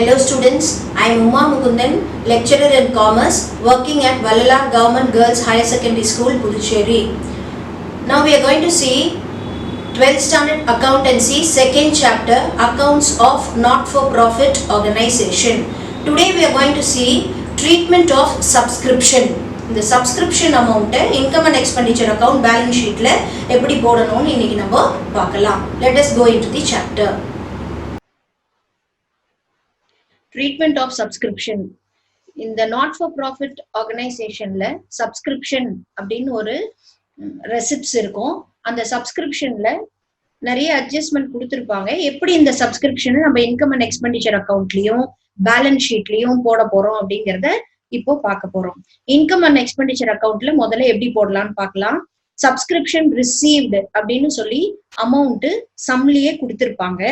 Hello students, I am Uma Mukundan, lecturer in commerce working at Vallalar Government Girls Higher Secondary School, Puducherry. Now we are going to see 12th standard accountancy second chapter, accounts of not-for-profit organization. Today we are going to see treatment of subscription. இந்த subscription amount income and expenditure account balance sheet ல எப்படி போடணும்னு இன்னைக்கு நம்ம பார்க்கலாம். Let us go into the chapter. Treatment of subscription. இந்த not for profit ஆர்கனைசேஷன்ல subscription அப்படின்னு ஒரு ரெசிப்ட்ஸ் இருக்கும். அந்த சப்ஸ்கிரிப்ஷன்ல நிறைய அட்ஜஸ்ட்மெண்ட் கொடுத்துருப்பாங்க. எப்படி இந்த சப்ஸ்கிரிப்ஷனை நம்ம இன்கம் அண்ட் எக்ஸ்பெண்டிச்சர் அக்கௌண்ட்லயும் பேலன்ஸ் ஷீட்லயும் போட போறோம் அப்படிங்கிறத இப்போ பார்க்க போறோம். இன்கம் அண்ட் எக்ஸ்பெண்டிச்சர் அக்கௌண்ட்ல முதல்ல எப்படி போடலாம்னு பார்க்கலாம். சப்ஸ்கிரிப்ஷன் ரிசீவ்டு அப்படின்னு சொல்லி அமௌண்ட் சம்லயே கொடுத்துருப்பாங்க.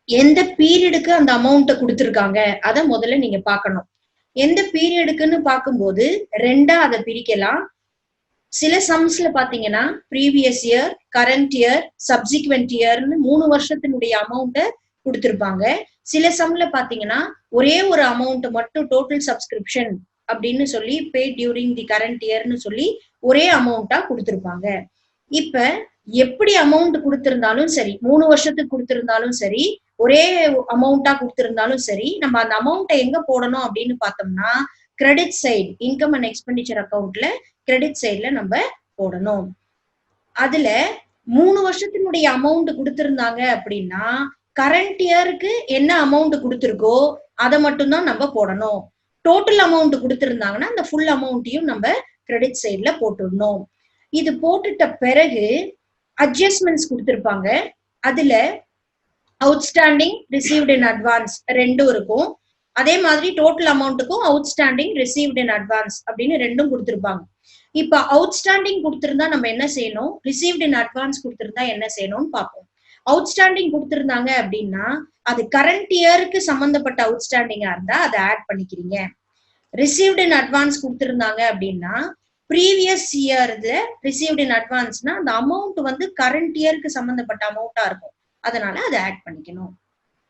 எந்த பீரியடுக்கு அந்த அமௌண்ட்டை கொடுத்துருக்காங்க அதை முதல்ல நீங்க பார்க்கணும். எந்த பீரியடுக்குன்னு பார்க்கும்போது ரெண்டா அதை பிரிக்கலாம். சில சம்ஸ்ல பாத்தீங்கன்னா previous year, current year, subsequent இயர்னு 3 வருஷத்தினுடைய அமௌண்ட்டை கொடுத்துருப்பாங்க. சில சம்ல பாத்தீங்கன்னா ஒரே ஒரு அமௌண்ட் மட்டும் டோட்டல் சப்ஸ்கிரிப்ஷன் அப்படின்னு சொல்லி பே டியூரிங் தி கரண்ட் இயர்னு சொல்லி ஒரே அமௌண்டா கொடுத்துருப்பாங்க. இப்ப எப்படி அமௌண்ட் கொடுத்திருந்தாலும் சரி, 3 வருஷத்துக்கு கொடுத்திருந்தாலும் சரி, ஒரே அமௌண்டா கொடுத்திருந்தாலும் சரி, நம்ம அந்த அமௌண்ட்டை எங்க போடணும் அப்படின்னு பார்த்தோம்னா credit side, income and expenditure அக்கௌண்ட்ல கிரெடிட் சைட்ல நம்ம போடணும். அதுல 3 வருஷத்தினுடைய அமௌண்ட் கொடுத்திருந்தாங்க அப்படின்னா கரண்ட் இயருக்கு என்ன அமௌண்ட் கொடுத்திருக்கோ அதை மட்டும்தான் நம்ம போடணும். டோட்டல் அமௌண்ட் கொடுத்திருந்தாங்கன்னா அந்த ஃபுல் அமௌண்ட்டையும் நம்ம கிரெடிட் சைட்ல போட்டுடணும். இது போட்டுட்ட பிறகு அட்ஜஸ்ட்மெண்ட்ஸ் கொடுத்திருப்பாங்க. அதுல அவுட்ஸ்டாண்டிங், ரிசீவ்ட் இன் அட்வான்ஸ் ரெண்டும் இருக்கும். அதே மாதிரி டோட்டல் அமௌண்ட்டுக்கும் அவுட்ஸ்டாண்டிங், ரிசீவ்ட் இன் அட்வான்ஸ் அப்படின்னு ரெண்டும் கொடுத்திருப்பாங்க. இப்ப அவுட்ஸ்டாண்டிங் கொடுத்திருந்தா நம்ம என்ன செய்யணும், ரிசீவ்ட் இன் அட்வான்ஸ் கொடுத்திருந்தா என்ன செய்யணும்னு பார்ப்போம். அவுட்ஸ்டாண்டிங் கொடுத்திருந்தாங்க அப்படின்னா அது கரண்ட் இயருக்கு சம்பந்தப்பட்ட அவுட்ஸ்டாண்டிங்கா இருந்தா அதை ஆட் பண்ணிக்கிறீங்க. ரிசீவ்ட் இன் அட்வான்ஸ் கொடுத்திருந்தாங்க அப்படின்னா ப்ரீவியஸ் இயர் ரிசீவ்ட் இன் அட்வான்ஸ்னா அந்த அமௌண்ட் வந்து கரண்ட் இயருக்கு சம்பந்தப்பட்ட அமௌண்டா இருக்கும். அதனால அதை ஆட் பண்ணிக்கணும்.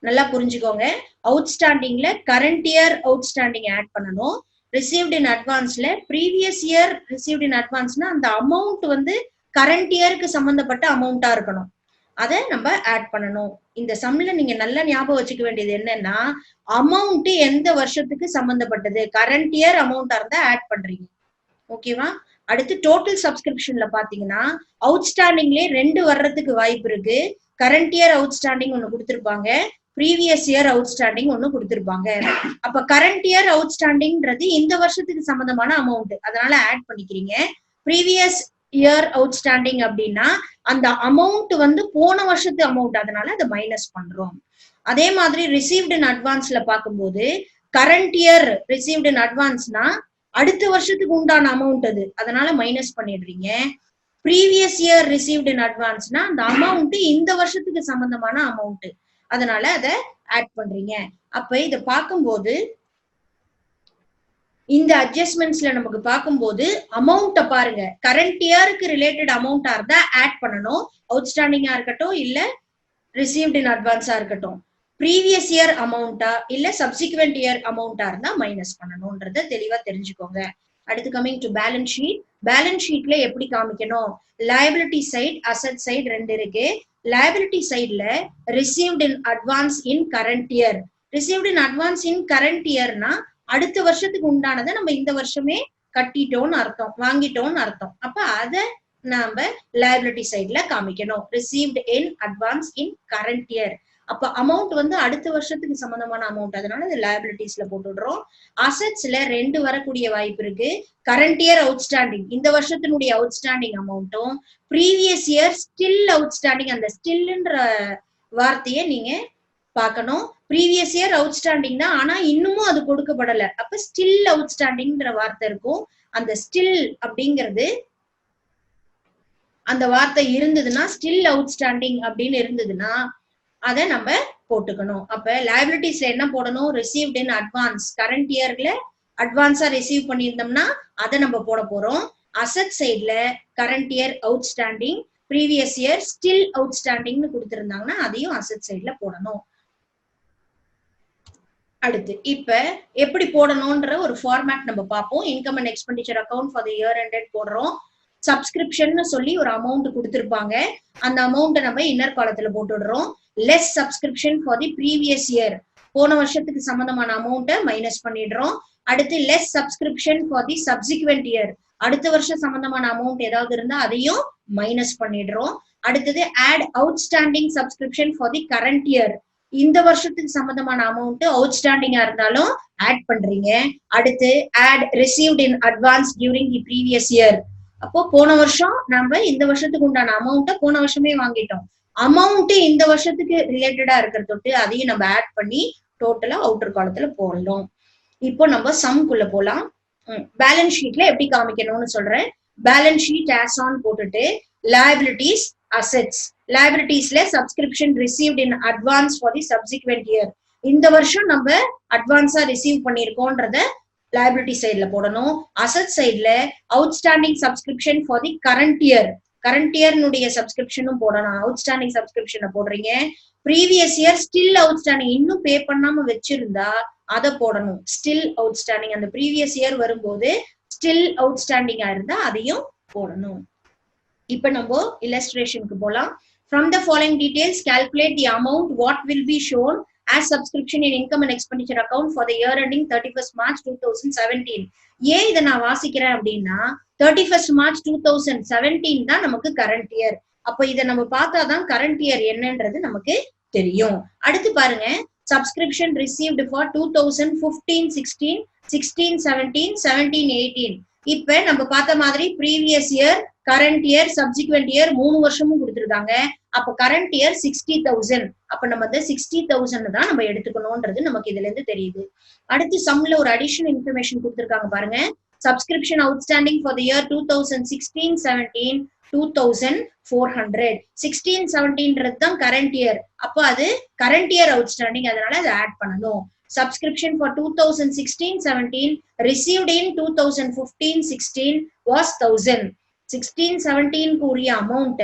நல்லா புரிஞ்சுக்கோங்க. அவுட்ஸ்டாண்டிங்ல கரண்ட் இயர் அவுட்ஸ்டாண்டிங் ஆட் பண்ணணும். ரிசீவ்ட் இன் அட்வான்ஸ்ல ப்ரீவியஸ் இயர் ரிசீவ்ட் இன் அட்வான்ஸ்னா அந்த அமௌண்ட் வந்து கரண்ட் இயருக்கு சம்பந்தப்பட்ட அமௌண்டா இருக்கணும். அதை நம்ம ஆட் பண்ணணும். இந்த சம்ல நீங்க நல்லா ஞாபகம் வச்சுக்க வேண்டியது என்னன்னா அமௌண்ட் எந்த வருஷத்துக்கு சம்பந்தப்பட்டது, கரண்ட் இயர் அமௌண்டா இருந்தா ஆட் பண்றீங்க. ஓகேவா? அடுத்து டோட்டல் சப்ஸ்கிரிப்ஷன்ல பாத்தீங்கன்னா அவுட்ஸ்டாண்டிங்லயே 2 வர்றதுக்கு வாய்ப்பு இருக்கு. கரண்ட் இயர் அவுட்ஸ்டாண்டிங் ஒண்ணு கொடுத்திருப்பாங்க, ப்ரீவியஸ் இயர் அவுட்ஸ்டாண்டிங் ஒண்ணு கொடுத்திருப்பாங்க. அப்ப கரண்ட் இயர் அவுட்ஸ்டாண்டிங்ன்றது இந்த வருஷத்துக்கு சம்பந்தமான அமௌண்ட், அதனால ஆட் பண்ணிக்கிறீங்க. ப்ரீவியஸ் இயர் அவுட்ஸ்டாண்டிங் அப்படின்னா அந்த அமௌண்ட் வந்து போன வருஷத்து அமௌண்ட், அதனால அதை மைனஸ் பண்றோம். அதே மாதிரி ரிசீவ்ட் இன் அட்வான்ஸ்ல பார்க்கும்போது கரண்ட் இயர் ரிசீவ்ட் இன் அட்வான்ஸ்னா அடுத்த வருஷத்துக்கு உண்டான அமௌண்ட் அது, அதனால மைனஸ் பண்ணிடுறீங்க. ப்ரீவியஸ் இயர் ரிசீவ்ட் இன் அட்வான்ஸ்னா அந்த அமௌண்ட் இந்த வருஷத்துக்கு சம்பந்தமான அமௌண்ட், அதனால அதை ஆட் பண்றீங்க. அப்ப இதை பார்க்கும்போது இந்த அட்ஜஸ்ட்மெண்ட்ஸ்ல நமக்கு பார்க்கும்போது அமௌண்ட்டை பாருங்க, கரண்ட் இயருக்கு ரிலேட்டட் அமௌண்டா இருந்தா ஆட் பண்ணணும், அவுட்ஸ்டாண்டிங்கா இருக்கட்டும் இல்ல ரிசீவ்ட் இன் அட்வான்ஸா இருக்கட்டும். ப்ரீவியஸ் இயர் அமௌண்டா இல்ல சப்சிக்வெண்ட் இயர் அமௌண்டா இருந்தா மைனஸ் பண்ணணும்ன்றத தெளிவா தெரிஞ்சுக்கோங்க. அடுத்து coming to balance sheet. Balance ஷீட்ல எப்படி காமிக்கணும், லயபிலிட்டி சைட், அசட் சைடு ரெண்டு இருக்கு. லயபிலிட்டி சைட்ல received in advance in current year, received in advance in current இயர்னா அடுத்த வருஷத்துக்கு உண்டானதை நம்ம இந்த வருஷமே கட்டிட்டோம்னு அர்த்தம், வாங்கிட்டோம்னு அர்த்தம். அப்ப அதை நாம லயபிலிட்டி சைட்ல காமிக்கணும், received in advance in current year. அப்ப அமௌண்ட் வந்து அடுத்த வருஷத்துக்கு சம்பந்தமான அமௌண்ட், அதனால இது லயபிலிட்டிஸ்ல போட்டுடுறோம். அசெட்ஸ்ல 2 வரக்கூடிய வாய்ப்பு இருக்கு. கரண்ட் இயர் அவுட்ஸ்டாண்டிங், இந்த வருஷத்தினுடைய அவுட்ஸ்டாண்டிங் அமௌண்ட்டும் ப்ரீவியஸ் இயர் ஸ்டில் அவுட்ஸ்டாண்டிங், அந்த ஸ்டில்ன்ற வார்த்தையை நீங்க பார்க்கணும். ப்ரீவியஸ் இயர் அவுட்ஸ்டாண்டிங் தான், ஆனா இன்னமும் அது கொடுக்கப்படல, அப்ப ஸ்டில் அவுட்ஸ்டாண்டிங்ன்ற வார்த்தை இருக்கும். அந்த ஸ்டில் அப்படிங்கிறது அந்த வார்த்தை இருந்ததுன்னா, ஸ்டில் அவுட்ஸ்டாண்டிங் அப்படின்னு இருந்ததுன்னா அதை நம்ம போட்டுக்கணும். அப்ப லயபிலிட்டிஸ்ல என்ன போடணும், ரிசீவ்ட் இன் அட்வான்ஸ், கரண்ட் இயர்ல அட்வான்ஸா ரிசீவ் பண்ணியிருந்தோம்னா அதை நம்ம போட போறோம். அசட் சைட்ல current year outstanding, previous year still அவுட்ஸ்டாண்டிங்னு கொடுத்திருந்தாங்கன்னா அதையும் அசட் சைட்ல போடணும். அடுத்து இப்ப எப்படி போடணும்ன்ற ஒரு ஃபார்மேட் நம்ம பார்ப்போம். Income and expenditure account for the year ended போடுறோம். சப்ஸ்கிரிப்ஷன் சொல்லி ஒரு அமௌண்ட் கொடுத்திருப்பாங்க. அந்த அமௌண்ட்டை நம்ம இன்னர் காலத்துல போட்டுடுறோம். Less subscription for the previous year, போன வருஷத்துக்கு சம்பந்தமான அமௌண்ட்டை மைனஸ் பண்ணிடுறோம். அடுத்து less subscription for the subsequent year, அடுத்த வருஷம் சம்பந்தமான அமௌண்ட் ஏதாவது இருந்தா அதையும் மைனஸ் பண்ணிடுறோம். அடுத்தது add outstanding subscription for the current year, இந்த வருஷத்துக்கு சம்பந்தமான அமௌண்ட் அவுட்ஸ்டாண்டிங்கா இருந்தாலும் ஆட் பண்றீங்க. அடுத்து add received in advance during the previous year, அப்போ போன வருஷம் நம்ம இந்த வருஷத்துக்கு உண்டான அமௌண்ட்டை போன வருஷமே வாங்கிட்டோம், அமௌண்ட் இந்த வருஷத்துக்கு ரிலேட்டடா இருக்கிற தொட்டு அதையும் நம்ம ஆட் பண்ணி டோட்டலா அவுட்டர் காலத்துல போடணும். இப்போ நம்ம சம்குள்ள போலாம். பேலன்ஸ் ஷீட்ல எப்படி காமிக்கணும்னு சொல்றேன். பேலன்ஸ் ஷீட் ஆஸ் ஆன் போட்டுட்டு liabilities assets, liabilitiesல subscription received in advance for the subsequent year, இந்த வருஷம் நம்ம அட்வான்ஸா ரிசீவ் பண்ணிருக்கோம்ன்றத liability சைடுல போடணும். அசட் சைடுல outstanding subscription for the current year, current இயர்னுடைய சப்ஸ்கிரிப்ஷனும் போடணும். அவுட்ஸ்டாண்டிங் சப்ஸ்கிரிப்ஷனை போடுறீங்க. ப்ரீவியஸ் இயர் ஸ்டில் அவுட்ஸ்டாண்டிங், இன்னும் பே பண்ணாம வச்சிருந்தா அதை போடணும். ஸ்டில் அவுட்ஸ்டாண்டிங், அந்த ப்ரீவியஸ் இயர் வரும்போது ஸ்டில் அவுட்ஸ்டாண்டிங்கா இருந்தா அதையும் போடணும். இப்ப நம்ம இல்லஸ்ட்ரேஷனுக்கு போலாம். From the following details, calculate the amount what will be shown as subscription in income and expenditure account for the year ending 31st March 2017. ஏன் இதை நான் வாசிக்கிறேன் அப்படின்னா 31st March 2017 தான் நமக்கு கரண்ட் இயர். அப்ப இதை நம்ம பார்த்தாதான் கரண்ட் இயர் என்னன்றது நமக்கு தெரியும். அடுத்து பாருங்க, subscription received for 2015-16, 16-17, 17-18. இப்ப நம்ம பார்த்த மாதிரி previous year, current year, subsequent year 3 வருஷமும் கொடுத்துருக்காங்க. அப்ப கரண்ட் இயர் 60,000, அப்ப நம்ம 60,000 தான் நம்ம எடுத்துக்கணும்ன்றது நமக்கு இதுல இருந்து தெரியுது. அடுத்து சம்ல ஒரு அடிஷனல் இன்ஃபர்மேஷன் கொடுத்துருக்காங்க பாருங்க. Subscription outstanding for the year 2016-17 2400, 16-17 தான் கரண்ட் இயர். அப்போ அது கரண்ட் இயர் அவுட்ஸ்டாண்டிங், அதனால அதை ஆட் பண்ணணும். Subscription for 2016-17 received in 2015-16 was 1000. 16-17 கூறிய அமௌண்ட்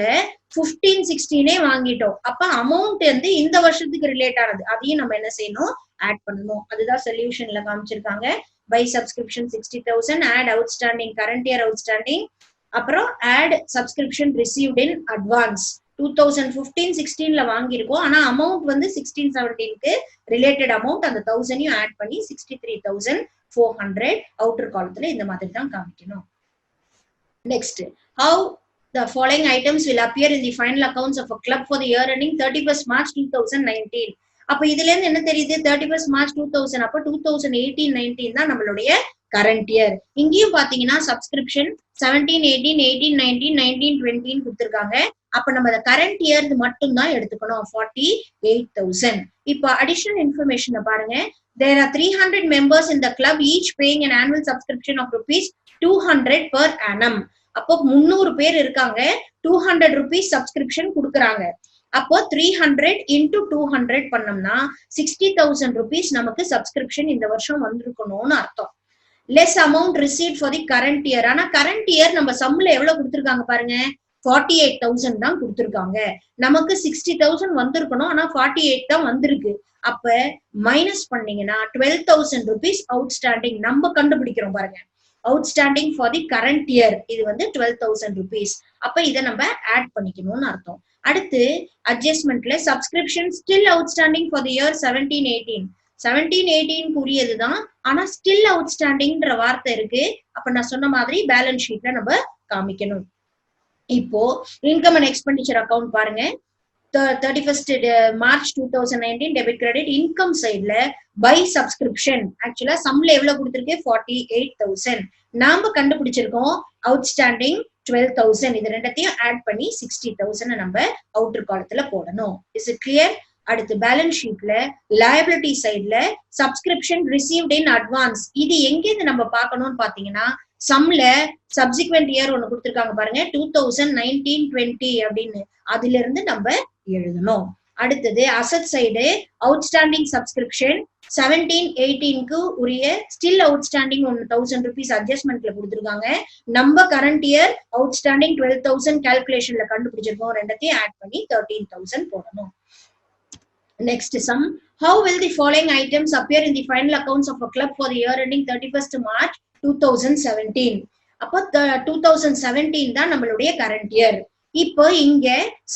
15-16 வாங்கிட்டோம். அப்ப அமௌண்ட் வந்து இந்த வருஷத்துக்கு ரிலேட் ஆனது, அதையும் நம்ம என்ன செய்யணும், ஆட் பண்ணணும். அதுதான் சொல்யூஷன்ல காமிச்சிருக்காங்க. By subscription 60,000, add outstanding current year outstanding, அப்புறம் add subscription received in advance 2015-16 வாங்கியிருக்கோம். ஆனா அமௌண்ட் வந்து 16-17க்கு ரிலேட்டட் அமௌண்ட், அந்த 1000 ஆட் பண்ணி 63,400 அவுட்டர் காலத்துல இந்த மாதிரி தான் காமிக்கணும். Next, how the following items will appear in the final accounts of a club for the year ending 31st March 2019. அப்ப இதுல இருந்து என்ன தெரியுது, 31st March 2000, அப்ப 2018-19 தான் நம்மளுடைய கரண்ட் இயர். இங்கேயும் பாத்தீங்கன்னா சப்ஸ்கிரிப்ஷன் 17-18, 18-19, 19-20 கொடுத்திருக்காங்க. அப்ப நம்ம கரண்ட் இயர் மட்டும் தான் எடுத்துக்கணும், 48,000. இப்ப அடிஷனல் இன்ஃபர்மேஷன் பாருங்க. There are 300 members in the club, each paying an annual subscription of rupees 200 per annum. அப்போ 300 பேர் இருக்காங்க, 200 rupees சப்ஸ்கிரிப்ஷன் கொடுக்குறாங்க. அப்போ 300 into 200 பண்ணோம்னா 60,000 rupees நமக்கு சப்ஸ்கிரிப்ஷன் இந்த வருஷம் வந்திருக்கணும்னு அர்த்தம். Less amount receive for the current year, ஆனா கரண்ட் இயர் நம்ம சம்ல எவ்வளவு கொடுத்துருக்காங்க பாருங்க, 48,000 தான் கொடுத்துருக்காங்க. நமக்கு 60,000 வந்திருக்கணும், ஆனா 48 தான் வந்திருக்கு. அப்ப மைனஸ் பண்ணீங்கன்னா 12,000 rupees அவுட்ஸ்டாண்டிங் நம்ம கண்டுபிடிக்கிறோம் பாருங்க. Outstanding for the current year இது வந்து 12,000 rupees. அப்ப இதை நம்ம ஆட் பண்ணிக்கணும்னு அர்த்தம். அடுத்து அட்ஜஸ்ட்மெண்ட்ல subscription still outstanding for the year 17-18, 17-18 கூறியதுதான், ஆனா ஸ்டில் அவுட்ஸ்டாண்டிங்ன்ற வார்த்தை இருக்கு. அப்ப நான் சொன்ன மாதிரி பேலன்ஸ் ஷீட்ல நம்ம காமிக்கணும். இப்போ இன்கம் அண்ட் எக்ஸ்பெண்டிச்சர் அக்கௌண்ட் பாருங்க. 31st March 2019 debit credit. Income சைட்ல பை சப்ஸ்கிரிப்ஷன் ஆக்சுவலா சம்ல எவ்வளவு கொடுத்திருக்கு, 48,000. நாம கண்டுபிடிச்சிருக்கோம் அவுட்ஸ்டாண்டிங் 12,000. இது ரெண்டத்தையும் ஆட் பண்ணி 60,000 நம்ம அவுட்டர் காலத்துல போடணும். Is it clear? அடுத்து பேலன்ஸ் ஷீட்ல லயபிலிட்டி சைட்ல சப்ஸ்கிரிப்ஷன் ரிசீவ்ட் இன் அட்வான்ஸ், இது எங்கேருந்து நம்ம பார்க்கணும்னு பாத்தீங்கன்னா சம்ல சப்சிக்வெண்ட் இயர் ஒண்ணு கொடுத்திருக்காங்க பாருங்க, 2019-20 அப்படின்னு, அதுல இருந்து நம்ம எழுதணும். அடுத்தது அசட் சைடு அவுட்ஸ்டாண்டிங் சப்ஸ்கிரிப்ஷன் 17-18க்கு உரிய ஸ்டில் அவுட்ஸ்டாண்டிங் 1000 rupees அட்ஜஸ்ட்மெண்ட்ல கொடுத்திருக்காங்க. நம்ம கரண்ட் இயர் அவுட்ஸ்டாண்டிங் 12,000 கால்குலேஷன்ல கண்டுபிடிச்சிருக்கோம். ரெண்டத்தையும் ஆட் பண்ணி 13,000 போடணும். Next sum, How will the following items appear in the final accounts of a club for the year ending 31st March 2017? அப்போ 2017 தான் நம்மளுடைய current year. இப்போ இங்க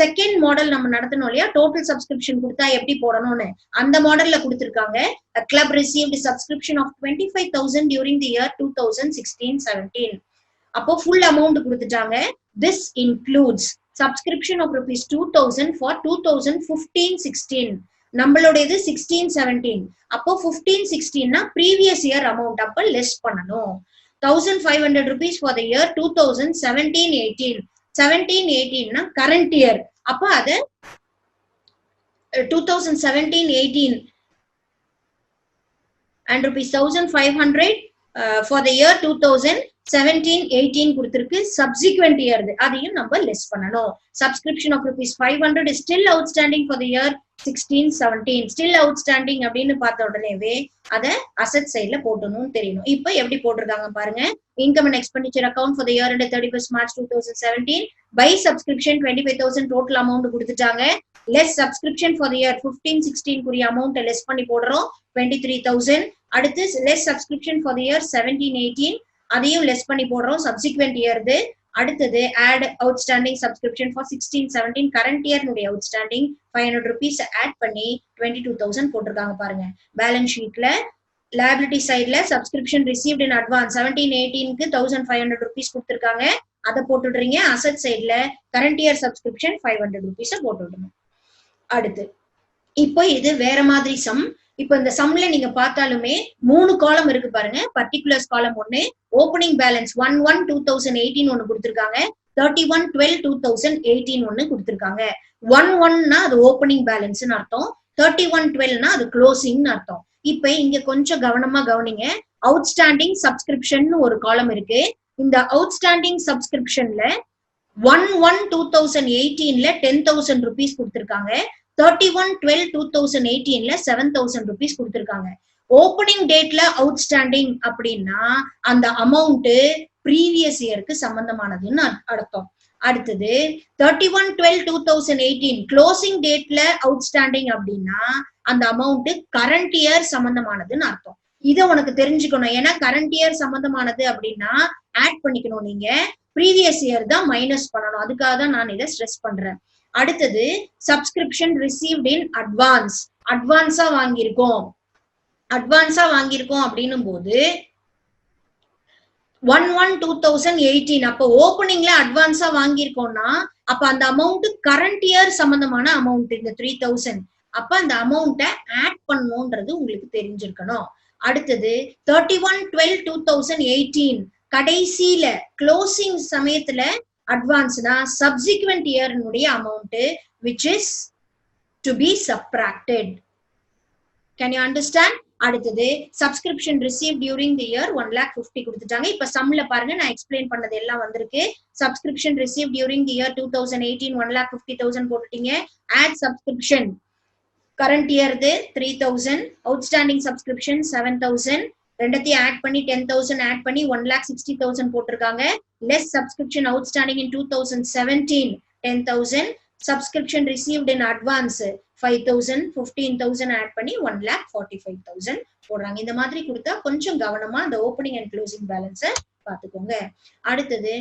செகண்ட் மாடல் நம்ம நடத்தணும் இல்லையா, டோட்டல் சப்ஸ்கிரிப்ஷன் கொடுத்தா எப்படி போடணும்னு அந்த மாடல்ல கொடுத்திருக்காங்க. A club received subscription of 25,000 during the year 2016-17. அப்போ full amount கொடுத்துட்டாங்க. This includes subscription of rupees 2,000 for 2015-16. நம்மளுடையது 16-17. அப்போ 15-16 னா previous year amount, அப்ப less பண்ணணும். 1,500 rupees for the year 2017-18. 17-18 னா current year, அப்ப அத 2017-18 and rupees 1,500 for the year 2017-18 கொடுத்திருக்கு. subsequent year அதையும் நம்ம less பண்ணணும். subscription of rupees 500 is still outstanding for the year 16-17. still outstanding அப்படின்னு பார்த்த உடனேவே அத அசெட் சைட்ல போடணும்னு தெரியணும். இப்போ எப்படி போட்டிருக்காங்க பாருங்க. income and expenditure account for the year ended 31st March 2017. by subscription 25,000 total amount கொடுத்துட்டாங்க. less subscription for the year 15-16 குரிய amount less பண்ணி போடுறோம் 23,000. அடுத்து less subscription for the year 17-18 அதையும் less பண்ணி போடுறோம் subsequent year. அடுத்தது add outstanding subscription for 16-17 current year உடைய outstanding 500 rupees add பண்ணி 22,000 போட்டிருக்காங்க பாருங்க. பேலன்ஸ் ஷீட்ல liability sideல subscription received in advance 17-18 க்கு 1,500 rupees கொடுத்திருக்காங்க, அதை போட்டுடுறீங்க. asset sideல current year subscription 500 rupees போட்டுடணும். அடுத்து இப்போ இது வேற மாதிரி சம். இப்போ இந்த சம்ல நீங்க பார்த்தாலுமே 3 காலம் இருக்கு பாருங்க. பர்டிகுலர்ஸ் காலம் ஒண்ணு, ஓப்பனிங் பேலன்ஸ் 1/1/2018 ஒண்ணு கொடுத்திருக்காங்க, 31/12/2018 ஒண்ணு கொடுத்திருக்காங்க. 1/1னா அது ஓப்பனிங் பேலன்ஸ்னு அர்த்தம், 31/12னா அது க்ளோசிங்னு அர்த்தம். இப்ப இங்க கொஞ்சம் கவனமா கவனிங்க. அவுட்ஸ்டாண்டிங் சப்ஸ்கிரிப்ஷன் ஒரு காலம் இருக்கு. இந்த அவுட்ஸ்டாண்டிங் சப்ஸ்கிரிப்ஷன்ல 1/1/2018ல 10,000 rupees கொடுத்திருக்காங்க, 31/12/2018ல 7,000 rupees கொடுத்திருக்காங்க. ஓப்பனிங் டேட்ல அவுட்ஸ்டாண்டிங் அப்படின்னா அந்த அமௌண்ட் ப்ரீவியஸ் இயருக்கு சம்பந்தமானதுன்னு அர்த்தம். அடுத்தது 31/12/2018 க்ளோசிங் டேட்ல அவுட்ஸ்டாண்டிங் அப்படின்னா அந்த அமௌண்ட் கரண்ட் இயர் சம்பந்தமானதுன்னு அர்த்தம். இதை உனக்கு தெரிஞ்சுக்கணும். ஏன்னா கரண்ட் இயர் சம்பந்தமானது அப்படின்னா ஆட் பண்ணிக்கணும், நீங்க ப்ரீவியஸ் இயர் தான் மைனஸ் பண்ணணும். அதுக்காக தான் நான் இதை ஸ்ட்ரெஸ் பண்றேன். அடுத்தது சப்ஸ்கிரிப்ஷன் ரிசீவ்ட் இன் அட்வான்ஸ். அட்வான்ஸா வாங்கியிருக்கோம் அப்படின்னும் போது 1/1/2018 அப்ப ஓப்பனிங்ல அட்வான்ஸா வாங்கியிருக்கோம்னா அப்ப அந்த அமௌண்ட் கரண்ட் இயர் சம்பந்தமான அமௌண்ட் இந்த 3,000. அப்ப அந்த அமௌண்ட்டை ஆட் பண்ணணும்ன்றது உங்களுக்கு தெரிஞ்சிருக்கணும். அடுத்தது 31/12/2018 கடைசியில க்ளோசிங் சமயத்துல அட்வான்ஸ்னா சப்சிக்வெண்ட் இயர்னுடைய amount which is to be subtracted. Can you understand? அடுத்தது subscription receive during the year 1,50,000 கொடுத்துட்டாங்க. இப்ப சம்ல பாருங்க, நான் எக்ஸ்பிளைன் பண்ணது எல்லாம் வந்திருக்கு. Subscription receive during the year 2018 1,50,000 போட்டுட்டீங்க. Add subscription current year 3,000, outstanding subscription 7,000, ரெண்டத்தையும் ஆட் பண்ணி 10,000 ஆட் பண்ணி 1,60,000 போட்டிருக்காங்க. Less subscription outstanding in 2017 10,000, subscription received in advance 5,000, 15,000 add பண்ணி 1,45,000 போடுறாங்க. இந்த மாதிரி கொடுத்தா கொஞ்சம் கவனமா அந்த ஓப்பனிங் அண்ட் க்ளோசிங் பேலன்ஸை பார்த்துக்கோங்க. அடுத்தது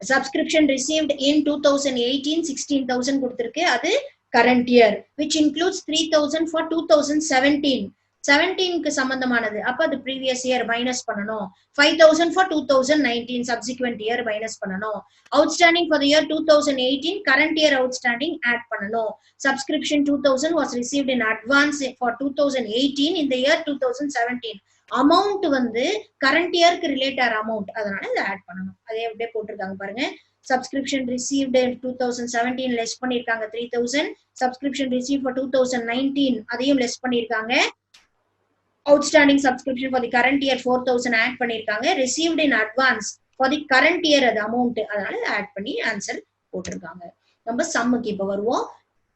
subscription received in 2018 16,000 கொடுத்திருக்கு, அது current year which includes 3,000 for 2017. 17க்கு சம்பந்தமானது, அப்ப அது previous year மைனஸ் பண்ணணும். 5,000 for 2019 subsequent year மைனஸ் பண்ணணும். Outstanding for the year 2018 current year outstanding add பண்ணணும். Subscription 2,000 was received in advance for 2018 in the year 2017. Amount வந்து current இயருக்கு relate ஆகிற amount, அதனால இதை ஆட் பண்ணணும். அதே அப்படியே போட்டிருக்காங்க பாருங்க. சப்ஸ்கிரிப்ஷன் ரிசீவ்டு 2017 லெஸ் பண்ணிருக்காங்க 3,000. சப்ஸ்கிரிப்ஷன் ரிசீவ் ஃபார் 2019 அதையும் லெஸ் பண்ணிருக்காங்க. Outstanding subscription for the current year 4,000 add பண்ணிருக்காங்க. received in advance for the current year அது அமௌண்ட், அதனால ஆட் பண்ணி ஆன்சர் போட்டிருக்காங்க. நம்ம சம்முக்கு இப்ப வருவோம்.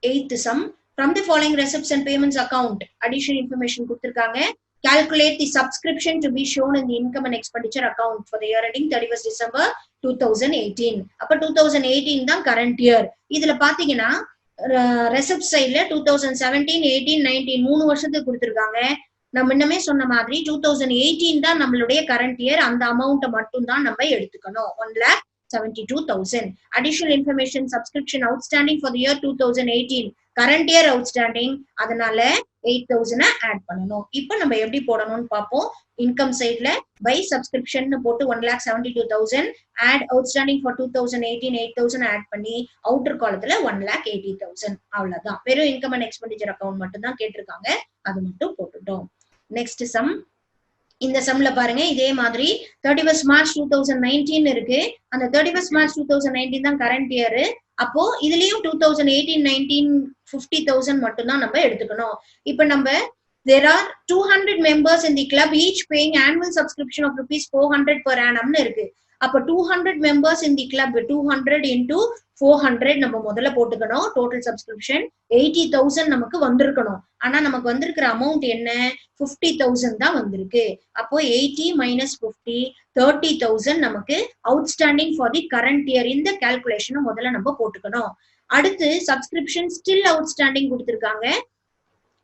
8th sum. From the following receipts and payments account additional information கொடுத்திருக்காங்க. Calculate the subscription to be shown in the income and expenditure account for the year ending 31st December 2018. அப்ப 2018 தான் current year. இதுல பாத்தீங்கன்னா receipt சைட்ல 2017, 18, 19 3 வருஷத்துக்கு கொடுத்துருக்காங்க. நம்ம இன்னமே சொன்ன மாதிரி 2018 தான் நம்மளுடைய கரண்ட் இயர். அந்த அமௌண்ட்டை மட்டும் தான் நம்ம எடுத்துக்கணும். 1,72,000. Additional information subscription outstanding for the year 2018. Current year outstanding, அதனால 8,000 ஆட் பண்ணணும். இப்போ நம்ம எப்படி போடணும்னு பார்ப்போம். இன்கம் சைட்ல பை சப்ஸ்கிரிப்ஷன் போட்டு 1,72,000 ஆட் அவுட்ஸ்டாண்டிங் ஃபார் 2018 8,000 ஆட் பண்ணி அவுட்டர் காலத்துல 1,80,000. அவ்வளவுதான். வெறும் இன்கம் அண்ட் எக்ஸ்பெண்டிச்சர் அக்கௌண்ட் மட்டும் தான் கேட்டிருக்காங்க, அது மட்டும் போட்டுட்டோம். Next sum. இந்த சம்ல பாருங்க, இதே மாதிரி 31st March 2019 இருக்கு. அந்த 31st March 2019 தான் கரண்ட் இயர். அப்போ இதுலயும் 2018, 19 50,000 மட்டும் தான் நம்ம எடுத்துக்கணும். இப்ப நம்ம there are 200 members in the club, each paying annual subscription of rupees 400 per annum இருக்கு. அப்ப 200 members in the club, 200 into 400 நம்ம முதல்ல போட்டுக்கணும். டோட்டல் சப்ஸ்கிரிப்ஷன் 80,000 நமக்கு வந்திருக்கணும். ஆனா நமக்கு வந்திருக்கிற அமௌண்ட் என்ன, 50,000 தான் வந்திருக்கு. அப்போ 80 minus 50, 30,000 நமக்கு outstanding for the current year. இந்த கால்குலேஷனை முதல்ல நம்ம போட்டுக்கணும். அடுத்து சப்ஸ்கிரிப்ஷன் ஸ்டில் அவுட்ஸ்டாண்டிங் கொடுத்திருக்காங்க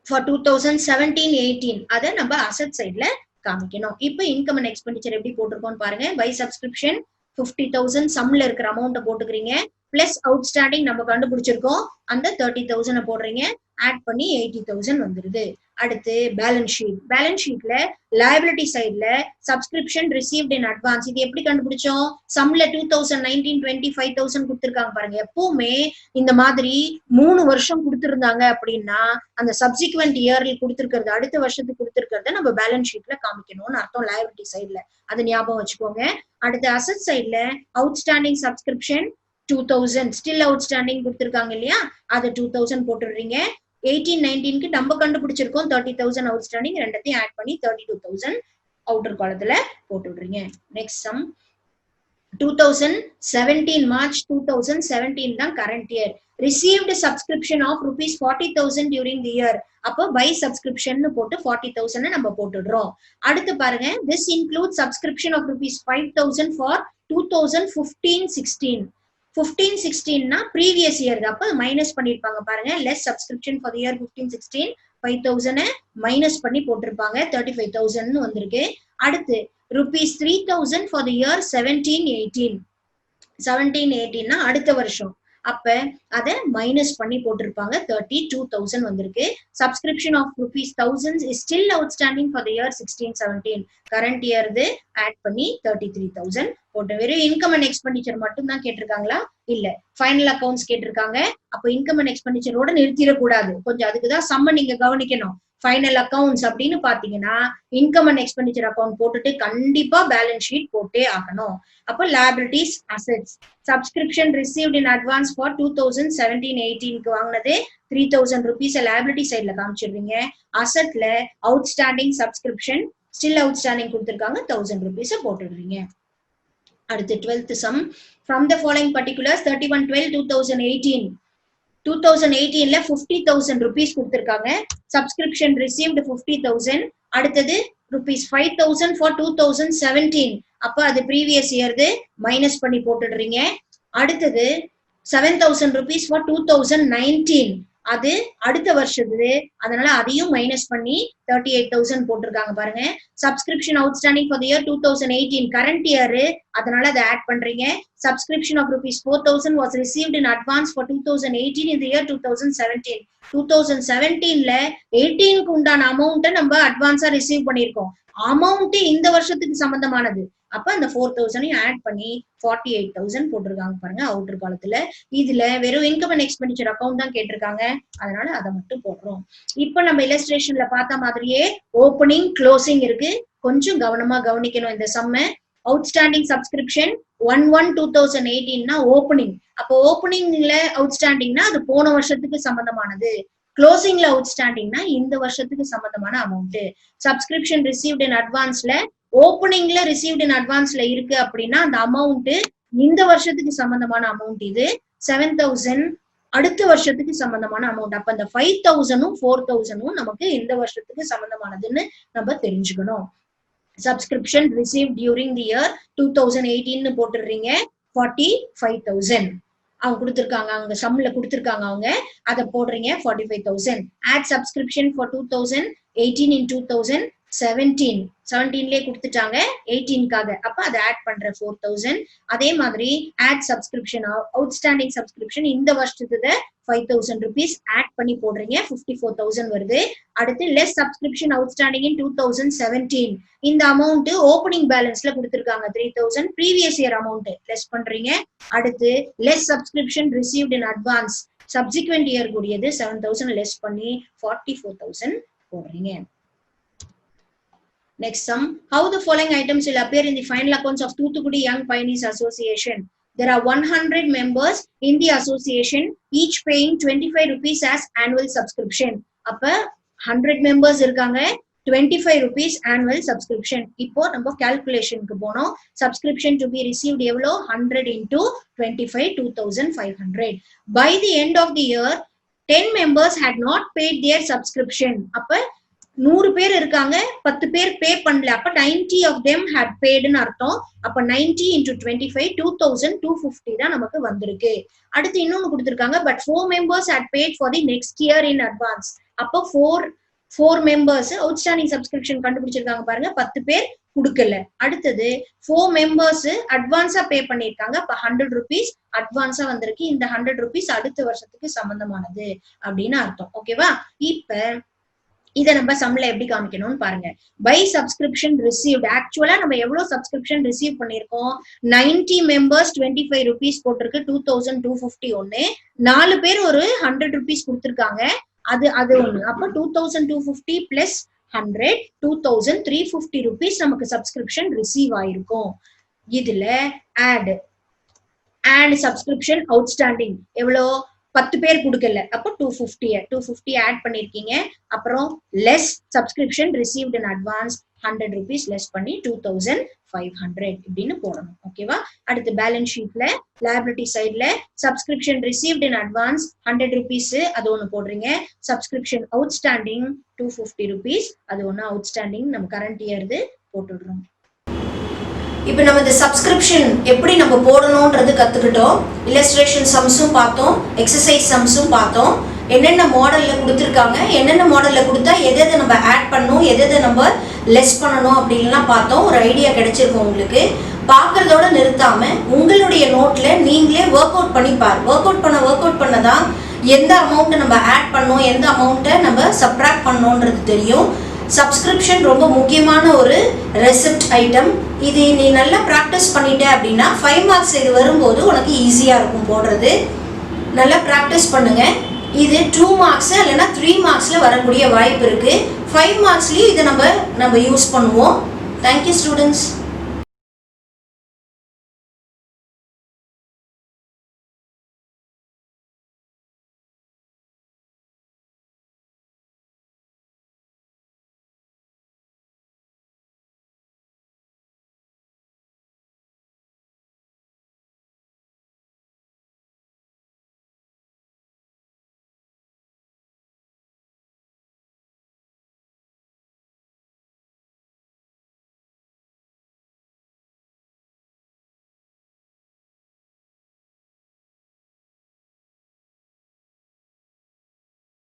ஃபார் 2017, 18. அதை நம்ம அசெட் சைட்ல காமிக்கணும். இப்போ இன்கம் அண்ட் எக்ஸ்பெண்டிச்சர் எப்படி போட்டிருக்கோம் பாருங்க. பை சப்ஸ்கிரிப்ஷன் 50,000 சம்ல இருக்கிற அமௌண்ட்டை போட்டுக்கிறீங்க. பிளஸ் அவுட்ஸ்டாண்டிங் நம்ம கண்டுபிடிச்சிருக்கோம், அந்த 30,000 போடுறீங்க. ஆட் பண்ணி 80,000 வந்துருது. அடுத்து பேலன்ஸ் ஷீட். பேலன்ஸ் ஷீட்ல லயபிலிட்டி சைட்ல சப்ஸ்கிரிப்ஷன் ரிசீவ்ட் இன் அட்வான்ஸ். இது எப்படி கண்டுபிடிச்சோம், சம்ல 2019, 20 5,000 கொடுத்துருக்காங்க பாருங்க. எப்பவுமே இந்த மாதிரி 3 வருஷம் கொடுத்துருந்தாங்க அப்படின்னா அந்த சப்சிக்வெண்ட் இயர்ல கொடுத்துருக்கிறது, அடுத்த வருஷத்துக்கு கொடுத்துருக்கிறத நம்ம பேலன்ஸ் ஷீட்ல காமிக்கணும்னு அர்த்தம், லயபிலிட்டி சைட்ல. அது ஞாபகம் வச்சுக்கோங்க. அடுத்து அசெட் சைட்ல அவுட்ஸ்டாண்டிங் சப்ஸ்கிரிப்ஷன் 2,000 ஸ்டில் அவுட்ஸ்டாண்டிங் கொடுத்துருக்காங்க இல்லையா, அது 2,000 போட்டுடுறீங்க. 18, 19க்கு நம்ம கண்டுபிடிச்சிருக்கோம் 30,000 அவுட்ஸ்டாண்டிங். ரெண்டத்தையும் ஆட் பண்ணி 32,000 அவுட்டர் காலத்துல போட்டுடுறீங்க. Next sum. 2017 March 2017 தான் current year. Received subscription of rupees 40,000 during the year. அப்போ பை சப்ஸ்கிரிப்ஷன் போட்டு 40,000 நம்ம போட்டுடுறோம். அடுத்து பாருங்க, this includes subscription of rupees 5,000 for 2015, 16. 15, 16னா ப்ரீவியஸ் இயர். அப்ப மைனஸ் பண்ணிருப்பாங்க பாருங்க. Less subscription for the year 15, 16 5,000 minus பண்ணி போட்டிருப்பாங்க. 35,000 வந்திருக்கு. அடுத்து rupees 3,000 ஃபார் தி இயர் 17, 18. 17, 18னா அடுத்த வருஷம். அப்ப அதை மைனஸ் பண்ணி போட்டிருப்பாங்க. 32,000 வந்திருக்கு. Subscription of rupees 1,000 is still outstanding for the year 16, 17. Current year add பண்ணி 33,000 போட்டு. வெறும் இன்கம் அண்ட் எக்ஸ்பெண்டிச்சர் மட்டும் தான் கேட்டிருக்காங்களா, இல்ல ஃபைனல் அக்கௌண்ட்ஸ் கேட்டிருக்காங்க. அப்ப இன்கம் அண்ட் எக்ஸ்பெண்டிச்சரோட நிறுத்திடக்கூடாது, கொஞ்சம் அதுக்குதான் சம்ம நீங்க கவனிக்கணும். ஃபைனல் அக்கௌண்ட்ஸ் அப்படின்னு பாத்தீங்கன்னா இன்கம் அண்ட் எக்ஸ்பெண்டிச்சர் அக்கௌண்ட் போட்டுட்டு கண்டிப்பா பேலன்ஸ் ஷீட் போட்டே ஆகணும். அப்போ liabilities, assets. Subscription received in advance for 2017, 18க்கு வாங்கினது 3,000 rupees லியபிலிட்டி சைட்ல காமிச்சிருவீங்க. அசெட்ல அவுட்ஸ்டாண்டிங் சப்ஸ்கிரிப்ஷன் ஸ்டில் அவுட்ஸ்டாண்டிங் கொடுத்திருக்காங்க 1,000 rupees போட்டுடுறீங்க. அடுத்து 12th sum. From the following particulars 31/12/2018. 2018ல 50,000 rupees கொடுத்திருக்காங்க. Subscription received 50,000. அடுத்தது rupees 5,000 for 2017. அப்ப அது ப்ரீவியஸ் இயர் மைனஸ் பண்ணி போட்டுடுறீங்க. அடுத்தது 7,000 rupees for 2019. அது அடுத்த வருஷத்து, அதனால அதையும் மைனஸ் பண்ணி 38,000 போட்டிருக்காங்க பாருங்க. Subscription outstanding for the year 2018 current year, அதனால அதை ஆட் பண்றீங்க. Subscription of rupees 4,000 was received in advance for 2018 in the year 2017. 2017ல 18க்கு உண்டான அமௌண்ட்டை நம்ம அட்வான்ஸா ரிசீவ் பண்ணிருக்கோம். அமௌண்ட் இந்த வருஷத்துக்கு சம்பந்தமானது. அப்ப அந்த 4,000 ஆட் பண்ணி 48,000 போட்டிருக்காங்க பாருங்க அவுட்டர் காலத்துல. இதுல வெறும் இன்கம் அண்ட் எக்ஸ்பெண்டிச்சர் அக்கௌண்ட் தான் கேட்டிருக்காங்க, அதனால அதை மட்டும் போடுறோம். இப்ப நம்ம இல்லஸ்ட்ரேஷன்ல பார்த்த மாதிரியே ஓப்பனிங், க்ளோசிங் இருக்கு. கொஞ்சம் கவனமா கவனிக்கணும் இந்த சம்ம. அவுட்ஸ்டாண்டிங் சப்ஸ்கிரிப்ஷன் 1/1/2018னா ஓப்பனிங். அப்போ ஓப்பனிங்ல அவுட்ஸ்டாண்டிங்னா அது போன வருஷத்துக்கு சம்பந்தமானது. க்ளோசிங்ல அவுட்ஸ்டாண்டிங்னா இந்த வருஷத்துக்கு சம்பந்தமான அமௌண்ட். சப்ஸ்கிரிப்ஷன் ரிசீவ்ட் இன் அட்வான்ஸ்ல ஓப்பனிங்ல ரிசீவ்ட் இன் அட்வான்ஸ்ல இருக்கு அப்படின்னா அந்த அமௌண்ட் இந்த வருஷத்துக்கு சம்பந்தமான அமௌண்ட். இது 7,000 அடுத்த வருஷத்துக்கு சம்பந்தமான அமௌண்ட். அப்ப அந்த 5,000ம் 4,000ம் நமக்கு இந்த வருஷத்துக்கு சம்பந்தமானதுன்னு நம்ம தெரிஞ்சுக்கணும். Subscription receive during the year 2018 போட்டுடுறீங்க 45,000. அவங்க கொடுத்திருக்காங்க, அவங்க சம்ல கொடுத்திருக்காங்க, அவங்க அதை போடுறீங்க 45,000. ஆட் சப்ஸ்கிரிப்ஷன் ஃபார் 2018 in 2017 கொடுத்துட்டாங்க 18க்காக, அப்ப அதை ஆட் பண்ற 4,000. அதே மாதிரி ஆட் சப்ஸ்கிரிப்ஷன் அவுட்ஸ்டாண்டிங் சப்ஸ்கிரிப்ஷன் இந்த வருஷத்துக்கு 5,000 rupees ஆட் பண்ணி போடுறீங்க 54,000 வருது. அடுத்து லெஸ் சப்ஸ்கிரிப்ஷன் அவுட்ஸ்டாண்டிங் இன் 2017 இந்த அமௌண்ட் ஓப்பனிங் பேலன்ஸ்ல கொடுத்திருக்காங்க 3,000, ப்ரீவியஸ் இயர் அமௌண்ட் லெஸ் பண்றீங்க. அடுத்து less subscription received in advance subsequent year கூடியது 7,000 லெஸ் பண்ணி 44,000 போடுறீங்க. Next sum, how the following items will appear in the final accounts of Thoothukudi Young Pioneers Association? There are 100 members in the association, each paying 25 rupees as annual subscription. அப்ப 100 members இருக்காங்க, 25 rupees annual subscription. இப்போ நம்ம calculationக்கு போனோம். Subscription to be received எவ்வளோ? 100 into 25, 2,500. By the end of the year, 10 members had not paid their subscription. அப்ப 100 பேர் இருக்காங்க, 10 பேர் பே பண்ணல, அப்ப 90 of them had paid ன்னு அர்த்தம். அப்ப 90 into 25, 2,250 தான் நமக்கு வந்திருக்கு. அடுத்து இன்னொன்னு கொடுத்திருக்காங்க, but 4 members had paid for the next year in advance. அப்ப 4 members outstanding subscription கண்டுபிடிச்சிருக்காங்க பாருங்க, 10 பேர் கொடுக்கல. அடுத்தது 4 members அட்வான்ஸா பே பண்ணிருக்காங்க, அப்ப 100 rupees அட்வான்ஸா வந்திருக்கு. இந்த 100 rupees அடுத்த வருஷத்துக்கு சம்பந்தமானது அப்படின்னு அர்த்தம். ஓகேவா? இப்ப இதை நம்ம சம்ல எப்படி காமிக்கணும்னு பாருங்க. பை சப்ஸ்கிரிப்ஷன் ரிசீவ்ட், ஆக்சுவலா நம்ம எவ்வளவு சப்ஸ்கிரிப்ஷன் ரிசீவ் பண்ணிருக்கோம்? 90 members 25 rupees போட்டிருக்கு, 2,250 ஒண்ணு. 4 பேர் ஒரு 100 rupees கொடுத்திருக்காங்க, அது ஒண்ணு. அப்ப 2,250 பிளஸ் 100, 2,350 rupees நமக்கு சப்ஸ்கிரிப்ஷன் ரிசீவ் ஆயிருக்கும். இதுல ஆட் சப்ஸ்கிரிப்ஷன் அவுட்ஸ்டாண்டிங் எவ்வளோ? 10 பேர் கொடுக்கல, அப்போ 250 ஆட் பண்ணிருக்கீங்க. அப்புறம் less subscription received in advance 100 rupees less பண்ணி 2,500 இப்படின்னு போடணும். ஓகேவா? அடுத்து பேலன்ஸ் ஷீட்ல லைபிலிட்டி சைட்ல subscription received in advance 100 rupees அது ஒண்ணு போடுறீங்க. சப்ஸ்கிரிப்ஷன் அவுட்ஸ்டாண்டிங் 250 rupees அது ஒண்ணு அவுட்ஸ்டாண்டிங் நம்ம கரண்ட் இயர்து போட்டுடுறோம். இப்போ நம்ம இந்த சப்ஸ்கிரிப்ஷன் எப்படி நம்ம போடணும்ன்றது கற்றுக்கிட்டோம். இல்லஸ்ட்ரேஷன் சம்ஸும் பார்த்தோம், எக்ஸசைஸ் சம்ஸும் பார்த்தோம். என்னென்ன மாடலில் கொடுத்துருக்காங்க, என்னென்ன மாடலில் கொடுத்தா எதை நம்ம ஆட் பண்ணணும், எதை நம்ம லெஸ் பண்ணணும் அப்படின்லாம் பார்த்தோம். ஒரு ஐடியா கிடைச்சிருக்கும் உங்களுக்கு. பார்க்குறதோட நிறுத்தாமல் உங்களுடைய நோட்டில் நீங்களே ஒர்க் அவுட் பண்ணி ஒர்க் அவுட் பண்ண தான் எந்த அமௌண்ட்டை நம்ம ஆட் பண்ணணும், எந்த அமௌண்ட்டை நம்ம சப்ராக்ட் பண்ணணுன்றது தெரியும். சப்ஸ்கிரிப்ஷன் ரொம்ப முக்கியமான ஒரு ரெசிப்ட் ஐட்டம். இது நீ நல்லா ப்ராக்டிஸ் பண்ணிட்ட அப்படின்னா 5 marks இது வரும்போது உனக்கு ஈஸியாக இருக்கும் போடுறது. நல்லா ப்ராக்டிஸ் பண்ணுங்க. இது 2 marks இல்லைன்னா 3 marksல வரக்கூடிய வாய்ப்பு இருக்கு. 5 marksலயும் இதை நம்ம யூஸ் பண்ணுவோம். Thank you students.